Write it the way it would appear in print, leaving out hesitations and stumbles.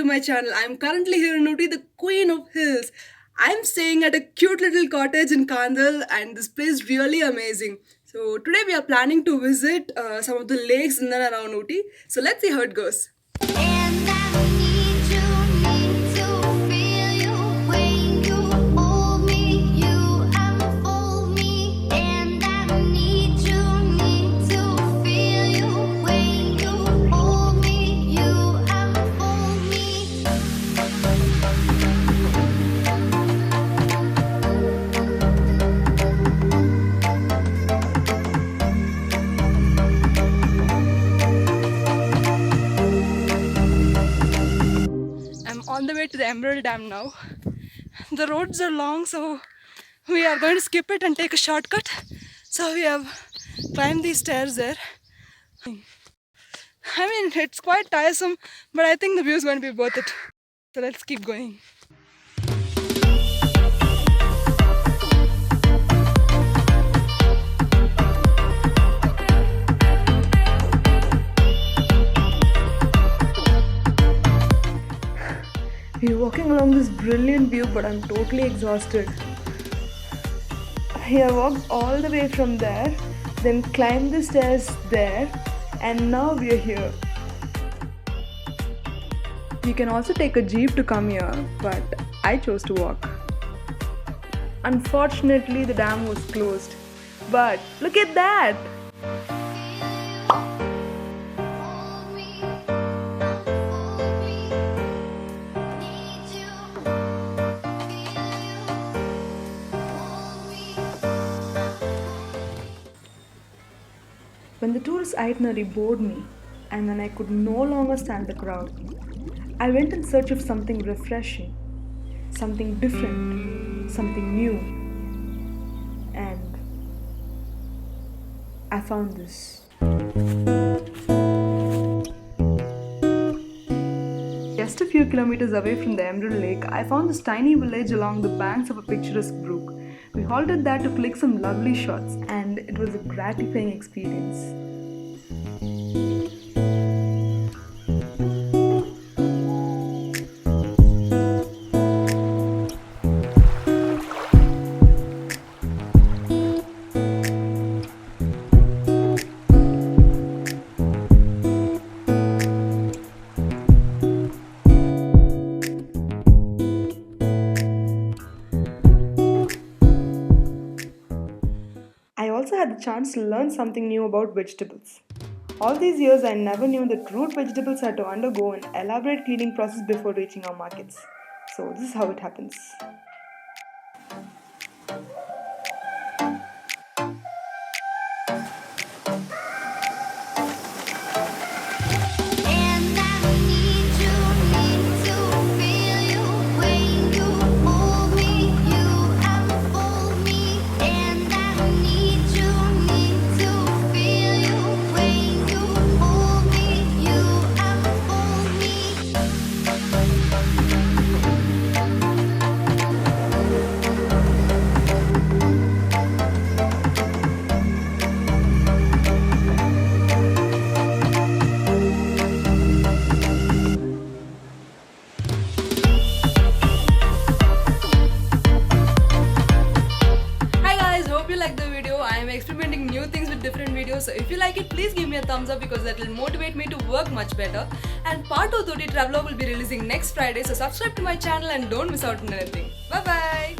to my channel. I'm currently here in Ooty, the queen of hills. I'm staying at a cute little cottage in Kandal and this place is really amazing. So today we are planning to visit some of the lakes in and around Ooty. So let's see how it goes. And I need to feel you when you hold me, you unfold me. And I need to feel you when you hold me, you unfold me. I'm on the way to the Emerald Dam now. The roads are long, so we are going to skip it and take a shortcut. So we have climbed these stairs there. I mean, it's quite tiresome, but I think the view is going to be worth it. So let's keep going. We're walking along this brilliant view, but I'm totally exhausted. I walked all the way from there, then climbed the stairs there, and now we're here. You can also take a jeep to come here, but I chose to walk. Unfortunately, the dam was closed. But look at that! Hold me, unfold me. Need you, feel you, hold me, When the tourist itinerary bored me, and when I could no longer stand the crowd, I went in search of something refreshing, something different, something new. And I found this. Just a few kilometers away from the Emerald Lake, I found this tiny village along the banks of a picturesque brook. We halted there to click some lovely shots, and it was a gratifying experience. I also had the chance to learn something new about vegetables. All these years, I never knew that root vegetables had to undergo an elaborate cleaning process before reaching our markets. So, this is how it happens. and I need to feel you when you hold me, you unfold me. And I need to feel you when you hold me, you unfold me. Hi guys, hope you like the video. I am experimenting new things with different videos. So if you like it, please give me a thumbs up because that will motivate me to work much better. And part 2 of the travelogue will be releasing next Friday. So subscribe to my channel and don't miss out on anything. Bye bye.